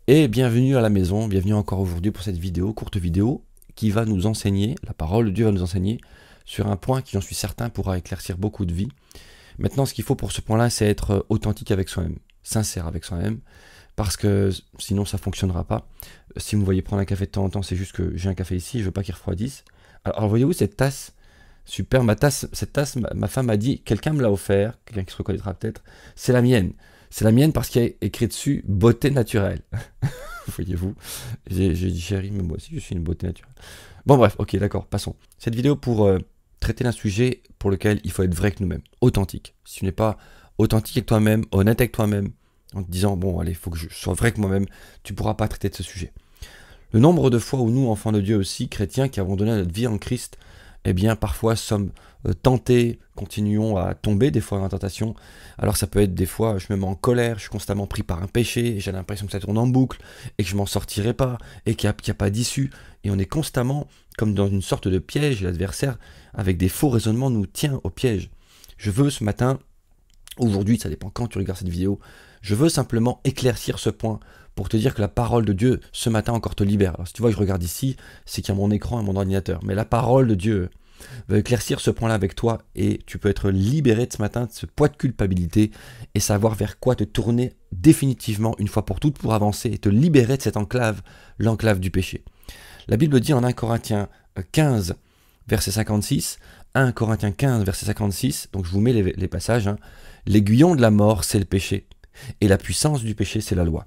Et bienvenue à la maison, bienvenue encore aujourd'hui pour cette vidéo, courte vidéo, qui va nous enseigner, la parole de Dieu va nous enseigner sur un point qui, j'en suis certain, pourra éclaircir beaucoup de vies. Maintenant, ce qu'il faut pour ce point-là, c'est être authentique avec soi-même, sincère avec soi-même, parce que sinon ça ne fonctionnera pas. Si vous me voyez prendre un café de temps en temps, c'est juste que j'ai un café ici, je ne veux pas qu'il refroidisse. Alors voyez-vous cette tasse, super, cette tasse, ma femme m'a dit, quelqu'un me l'a offert, quelqu'un qui se reconnaîtra peut-être, c'est la mienne. C'est la mienne parce qu'il y a écrit dessus beauté naturelle. Voyez-vous, j'ai dit chérie, mais moi aussi je suis une beauté naturelle. Bon bref, ok, d'accord, passons. Cette vidéo pour traiter d'un sujet pour lequel il faut être vrai avec nous-mêmes, authentique. Si tu n'es pas authentique avec toi-même, honnête avec toi-même, en te disant bon allez, il faut que je sois vrai avec moi-même, tu ne pourras pas traiter de ce sujet. Le nombre de fois où nous, enfants de Dieu aussi, chrétiens qui avons donné notre vie en Christ, eh bien parfois sommes tentés, continuons à tomber des fois dans la tentation. Alors ça peut être des fois, je me mets en colère, je suis constamment pris par un péché, j'ai l'impression que ça tourne en boucle, et que je m'en sortirai pas, et qu'il n'y a pas d'issue. Et on est constamment comme dans une sorte de piège, et l'adversaire, avec des faux raisonnements, nous tient au piège. Je veux ce matin, aujourd'hui, ça dépend quand tu regardes cette vidéo, je veux simplement éclaircir ce point pour te dire que la parole de Dieu, ce matin encore, te libère. Alors si tu vois que je regarde ici, c'est qu'il y a mon écran et mon ordinateur. Mais la parole de Dieu va éclaircir ce point-là avec toi et tu peux être libéré de ce matin de ce poids de culpabilité et savoir vers quoi te tourner définitivement une fois pour toutes pour avancer et te libérer de cette enclave, l'enclave du péché. La Bible dit en 1 Corinthiens 15, verset 56, 1 Corinthiens 15, verset 56, donc je vous mets les passages, hein. L'aiguillon de la mort, c'est le péché, et la puissance du péché, c'est la loi.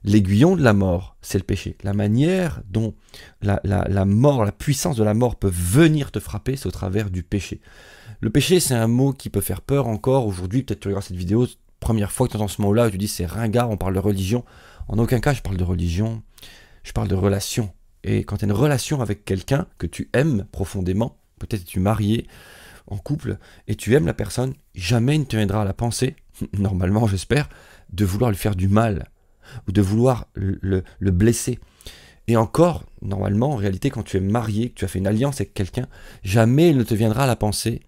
L'aiguillon de la mort, c'est le péché. La manière dont la mort, la puissance de la mort peut venir te frapper, c'est au travers du péché. Le péché, c'est un mot qui peut faire peur encore. Aujourd'hui, peut-être tu regardes cette vidéo, première fois que tu entends ce mot-là, tu dis c'est ringard, on parle de religion. En aucun cas, je parle de religion, je parle de relation. Et quand tu as une relation avec quelqu'un que tu aimes profondément, peut-être es-tu marié, en couple, et tu aimes la personne, jamais il ne te viendra à la pensée, normalement j'espère, de vouloir lui faire du mal, ou de vouloir le blesser. Et encore, normalement, en réalité, quand tu es marié, que tu as fait une alliance avec quelqu'un, jamais il ne te viendra à la pensée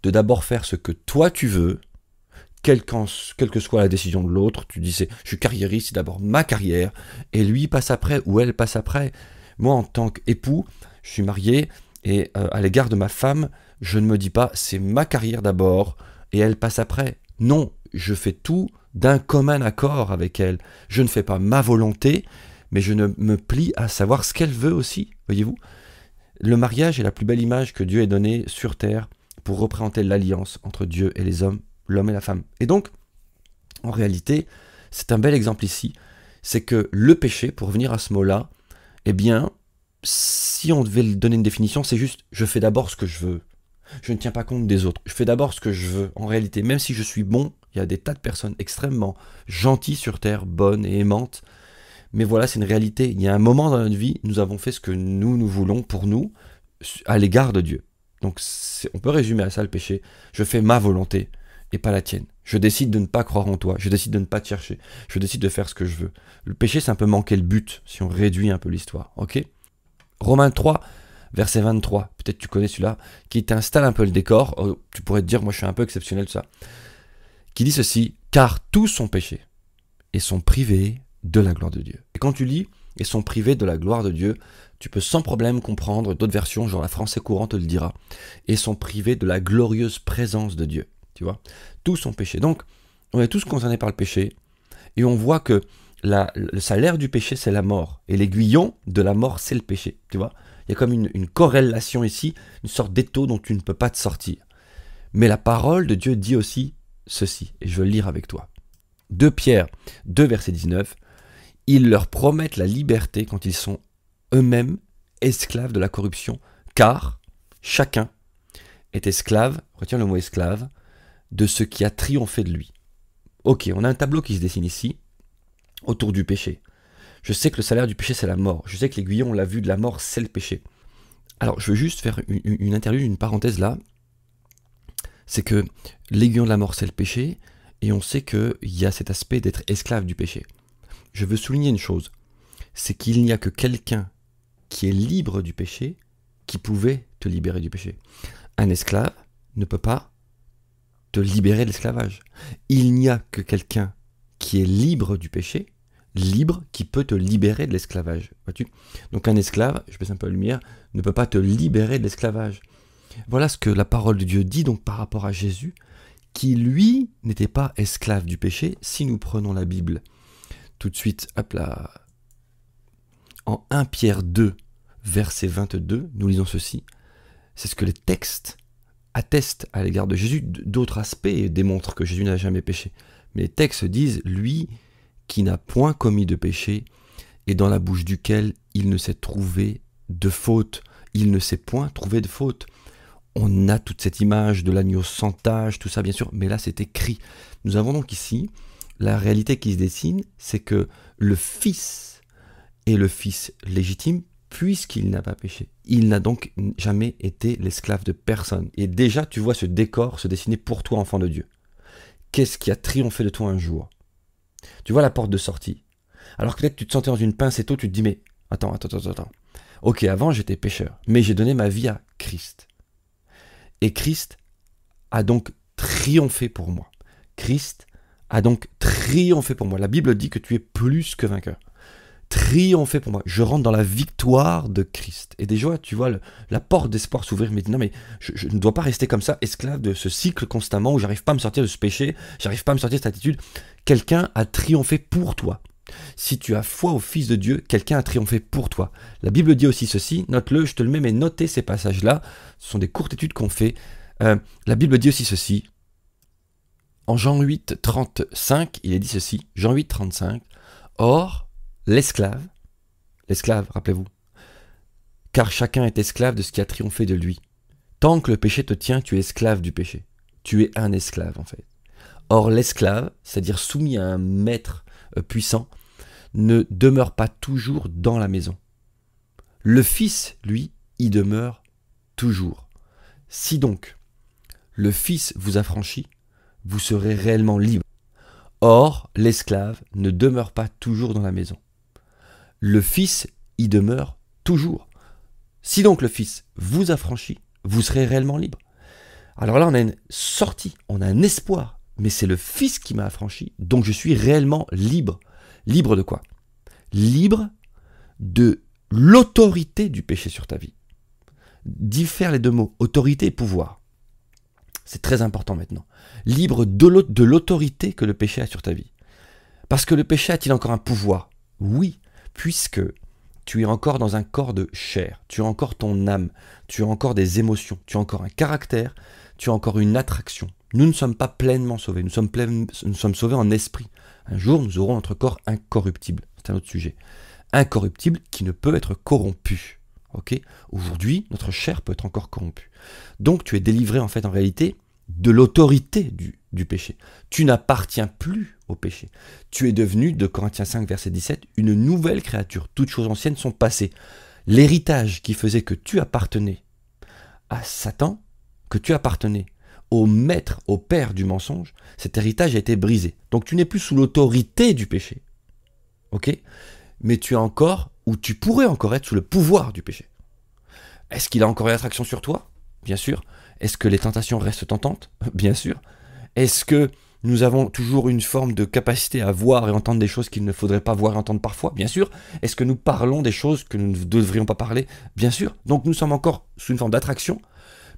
de d'abord faire ce que toi tu veux, quelle que soit la décision de l'autre. Tu dis, je suis carriériste, c'est d'abord ma carrière, et lui passe après, ou elle passe après. Moi, en tant qu'époux, je suis marié, et à l'égard de ma femme, je ne me dis pas, c'est ma carrière d'abord, et elle passe après. Non, je fais tout d'un commun accord avec elle. Je ne fais pas ma volonté, mais je ne me plie à savoir ce qu'elle veut aussi, voyez-vous. Le mariage est la plus belle image que Dieu ait donnée sur terre pour représenter l'alliance entre Dieu et les hommes, l'homme et la femme. Et donc, en réalité, c'est un bel exemple ici, c'est que le péché, pour revenir à ce mot-là, eh bien, si on devait lui donner une définition, c'est juste, je fais d'abord ce que je veux. Je ne tiens pas compte des autres. Je fais d'abord ce que je veux. En réalité, même si je suis bon, il y a des tas de personnes extrêmement gentilles sur Terre, bonnes et aimantes. Mais voilà, c'est une réalité. Il y a un moment dans notre vie, nous avons fait ce que nous voulons pour nous, à l'égard de Dieu. Donc, on peut résumer à ça le péché. Je fais ma volonté et pas la tienne. Je décide de ne pas croire en toi. Je décide de ne pas te chercher. Je décide de faire ce que je veux. Le péché, c'est un peu manquer le but, si on réduit un peu l'histoire. Ok ? Romains 3, verset 23, peut-être tu connais celui-là, qui t'installe un peu le décor, tu pourrais te dire, moi je suis un peu exceptionnel de ça, qui dit ceci, car tous sont péchés et sont privés de la gloire de Dieu. Et quand tu lis, et sont privés de la gloire de Dieu, tu peux sans problème comprendre, d'autres versions, genre la Français courant te le dira, et sont privés de la glorieuse présence de Dieu, tu vois. Tous sont péchés. Donc, on est tous concernés par le péché, et on voit que le salaire du péché, c'est la mort. Et l'aiguillon de la mort, c'est le péché. Tu vois, il y a comme une corrélation ici, une sorte d'étau dont tu ne peux pas te sortir. Mais la parole de Dieu dit aussi ceci, et je veux le lire avec toi. 2 Pierre 2, verset 19, ils leur promettent la liberté quand ils sont eux-mêmes esclaves de la corruption, car chacun est esclave, retiens le mot esclave, de ce qui a triomphé de lui. Ok, on a un tableau qui se dessine ici, autour du péché. Je sais que le salaire du péché, c'est la mort. Je sais que l'aiguillon, on l'a vu, de la mort, c'est le péché. Alors, je veux juste faire une interlude, une parenthèse là. C'est que l'aiguillon de la mort, c'est le péché, et on sait qu'il y a cet aspect d'être esclave du péché. Je veux souligner une chose, c'est qu'il n'y a que quelqu'un qui est libre du péché qui pouvait te libérer du péché. Un esclave ne peut pas te libérer de l'esclavage. Il n'y a que quelqu'un qui est libre du péché, libre qui peut te libérer de l'esclavage. Vois-tu? Donc un esclave, je baisse un peu la lumière, ne peut pas te libérer de l'esclavage. Voilà ce que la parole de Dieu dit donc par rapport à Jésus, qui lui n'était pas esclave du péché, si nous prenons la Bible. Tout de suite, hop là, en 1 Pierre 2, verset 22, nous lisons ceci. C'est ce que les textes attestent à l'égard de Jésus. D'autres aspects démontrent que Jésus n'a jamais péché. Mais les textes disent, lui qui n'a point commis de péché, et dans la bouche duquel il ne s'est trouvé de faute. Il ne s'est point trouvé de faute. On a toute cette image de l'agneau sans tache, tout ça bien sûr, mais là c'est écrit. Nous avons donc ici, la réalité qui se dessine, c'est que le Fils est le Fils légitime, puisqu'il n'a pas péché. Il n'a donc jamais été l'esclave de personne. Et déjà, tu vois ce décor se dessiner pour toi, enfant de Dieu. Qu'est-ce qui a triomphé de toi un jour? Tu vois la porte de sortie. Alors que peut-être tu te sentais dans une pince et tout, tu te dis, mais attends. Ok, avant j'étais pécheur, mais j'ai donné ma vie à Christ. Et Christ a donc triomphé pour moi. Christ a donc triomphé pour moi. La Bible dit que tu es plus que vainqueur. Triomphé pour moi. Je rentre dans la victoire de Christ. Et déjà, tu vois la porte d'espoir s'ouvrir. Mais non, mais je ne dois pas rester comme ça, esclave de ce cycle constamment où j'arrive pas à me sortir de ce péché, j'arrive pas à me sortir de cette attitude. Quelqu'un a triomphé pour toi. Si tu as foi au Fils de Dieu, quelqu'un a triomphé pour toi. La Bible dit aussi ceci, note-le, je te le mets, mais notez ces passages-là. Ce sont des courtes études qu'on fait. La Bible dit aussi ceci. En Jean 8, 35, il est dit ceci. Jean 8, 35. Or, l'esclave, rappelez-vous, car chacun est esclave de ce qui a triomphé de lui. Tant que le péché te tient, tu es esclave du péché. Tu es un esclave en fait. Or, l'esclave, c'est-à-dire soumis à un maître puissant, ne demeure pas toujours dans la maison. Le Fils, lui, y demeure toujours. Si donc le Fils vous affranchit, vous serez réellement libre. Or, l'esclave ne demeure pas toujours dans la maison. Le Fils y demeure toujours. Si donc le Fils vous affranchit, vous serez réellement libre. Alors là, on a une sortie, on a un espoir, mais c'est le Fils qui m'a affranchi, donc je suis réellement libre. Libre de quoi? Libre de l'autorité du péché sur ta vie. Diffère les deux mots, autorité et pouvoir. C'est très important maintenant. Libre de l'autorité que le péché a sur ta vie. Parce que le péché a-t-il encore un pouvoir? Oui, puisque tu es encore dans un corps de chair, tu as encore ton âme, tu as encore des émotions, tu as encore un caractère, tu as encore une attraction. Nous ne sommes pas pleinement sauvés, nous sommes sauvés en esprit. Un jour, nous aurons notre corps incorruptible. C'est un autre sujet. Incorruptible qui ne peut être corrompu. Okay? Aujourd'hui, notre chair peut être encore corrompue. Donc, tu es délivré en fait, en réalité, de l'autorité du péché. Tu n'appartiens plus au péché. Tu es devenu, de Corinthiens 5, verset 17, une nouvelle créature. Toutes choses anciennes sont passées. L'héritage qui faisait que tu appartenais à Satan, que tu appartenais au maître, au père du mensonge, cet héritage a été brisé. Donc tu n'es plus sous l'autorité du péché. Ok? Mais tu es encore, ou tu pourrais encore être sous le pouvoir du péché. Est-ce qu'il a encore une attraction sur toi? Bien sûr. Est-ce que les tentations restent tentantes? Bien sûr. Est-ce que nous avons toujours une forme de capacité à voir et entendre des choses qu'il ne faudrait pas voir et entendre parfois? Bien sûr. Est-ce que nous parlons des choses que nous ne devrions pas parler? Bien sûr. Donc nous sommes encore sous une forme d'attraction.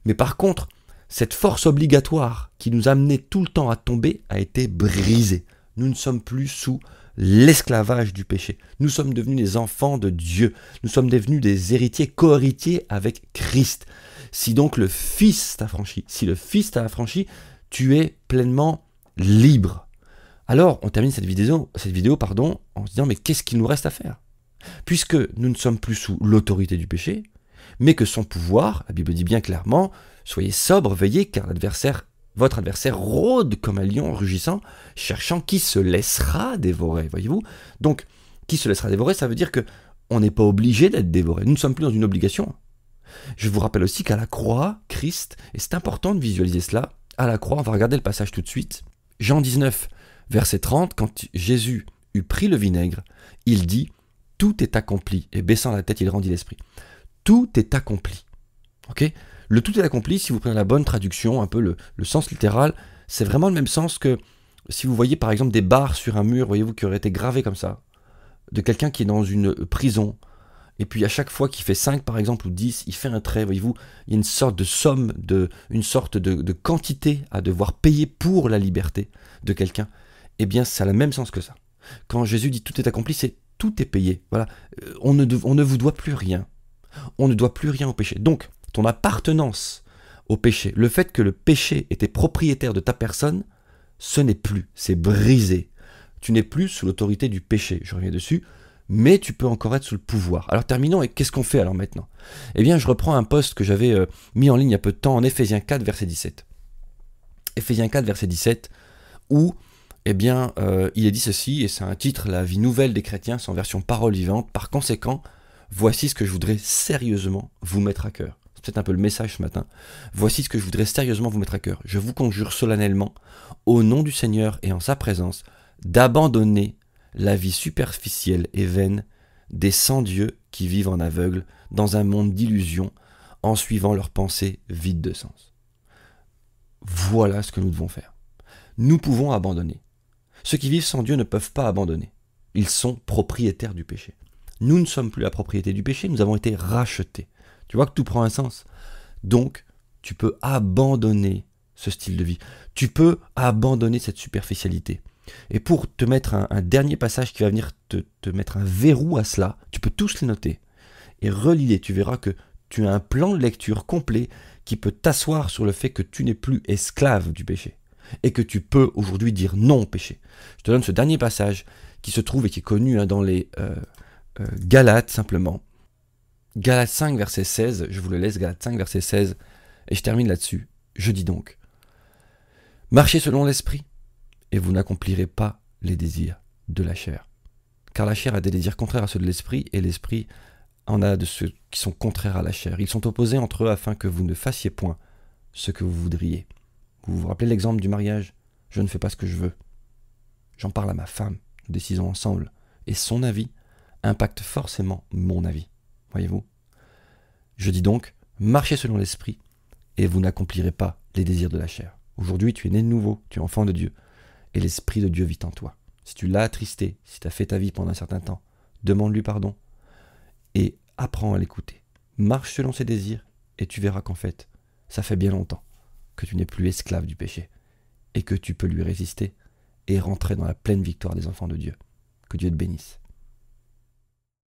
Mais par contre, cette force obligatoire qui nous amenait tout le temps à tomber a été brisée. Nous ne sommes plus sous l'esclavage du péché. Nous sommes devenus des enfants de Dieu. Nous sommes devenus des héritiers, co-héritiers avec Christ. Si donc le Fils t'a affranchi, si le Fils t'a affranchi, tu es pleinement libre. Alors, on termine cette vidéo en se disant, mais qu'est-ce qu'il nous reste à faire? Puisque nous ne sommes plus sous l'autorité du péché, mais que son pouvoir, la Bible dit bien clairement, soyez sobres, veillez, car votre adversaire rôde comme un lion rugissant, cherchant qui se laissera dévorer, voyez-vous? Donc, qui se laissera dévorer, ça veut dire que on n'est pas obligé d'être dévoré. Nous ne sommes plus dans une obligation. Je vous rappelle aussi qu'à la croix, Christ, et c'est important de visualiser cela, à la croix, on va regarder le passage tout de suite, Jean 19, verset 30, quand Jésus eut pris le vinaigre, il dit « Tout est accompli », et baissant la tête, il rendit l'esprit. Tout est accompli. Ok? Le tout est accompli, si vous prenez la bonne traduction, un peu le sens littéral, c'est vraiment le même sens que si vous voyez par exemple des barres sur un mur, voyez-vous, qui auraient été gravées comme ça. de quelqu'un qui est dans une prison, et puis à chaque fois qu'il fait 5 par exemple ou 10, il fait un trait, voyez-vous, il y a une sorte de somme, une sorte de quantité à devoir payer pour la liberté de quelqu'un. Eh bien, ça a le même sens que ça. Quand Jésus dit tout est accompli, c'est tout est payé. Voilà, on ne vous doit plus rien. On ne doit plus rien au péché. Donc, ton appartenance au péché, le fait que le péché était propriétaire de ta personne, ce n'est plus, c'est brisé. Tu n'es plus sous l'autorité du péché, je reviens dessus, mais tu peux encore être sous le pouvoir. Alors terminons, et qu'est-ce qu'on fait alors maintenant? Eh bien, je reprends un post que j'avais mis en ligne il y a peu de temps en Éphésiens 4, verset 17. Éphésiens 4, verset 17, où eh bien, il est dit ceci, et c'est un titre, La vie nouvelle des chrétiens, c'est en version parole vivante. Par conséquent, voici ce que je voudrais sérieusement vous mettre à cœur. C'est peut-être un peu le message ce matin. Voici ce que je voudrais sérieusement vous mettre à cœur. Je vous conjure solennellement, au nom du Seigneur et en sa présence, d'abandonner la vie superficielle et vaine des sans-dieux qui vivent en aveugle dans un monde d'illusions en suivant leurs pensées vides de sens. Voilà ce que nous devons faire. Nous pouvons abandonner. Ceux qui vivent sans Dieu ne peuvent pas abandonner. Ils sont propriétaires du péché. Nous ne sommes plus la propriété du péché, nous avons été rachetés. Tu vois que tout prend un sens. Donc, tu peux abandonner ce style de vie. Tu peux abandonner cette superficialité. Et pour te mettre un dernier passage qui va venir te mettre un verrou à cela, tu peux tous les noter et relis-les. Tu verras que tu as un plan de lecture complet qui peut t'asseoir sur le fait que tu n'es plus esclave du péché et que tu peux aujourd'hui dire non au péché. Je te donne ce dernier passage qui se trouve et qui est connu dans les Galates simplement. Galates 5, verset 16, je vous le laisse, Galates 5, verset 16, et je termine là-dessus. Je dis donc, marchez selon l'esprit, et vous n'accomplirez pas les désirs de la chair. Car la chair a des désirs contraires à ceux de l'esprit, et l'esprit en a de ceux qui sont contraires à la chair. Ils sont opposés entre eux afin que vous ne fassiez point ce que vous voudriez. Vous vous rappelez l'exemple du mariage? Je ne fais pas ce que je veux. J'en parle à ma femme, nous décidons ensemble, et son avis impacte forcément mon avis. Voyez-vous? Je dis donc, marchez selon l'esprit, et vous n'accomplirez pas les désirs de la chair. Aujourd'hui, tu es né de nouveau, tu es enfant de Dieu, et l'Esprit de Dieu vit en toi. Si tu l'as attristé, si tu as fait ta vie pendant un certain temps, demande-lui pardon, et apprends à l'écouter. Marche selon ses désirs, et tu verras qu'en fait, ça fait bien longtemps que tu n'es plus esclave du péché, et que tu peux lui résister, et rentrer dans la pleine victoire des enfants de Dieu. Que Dieu te bénisse.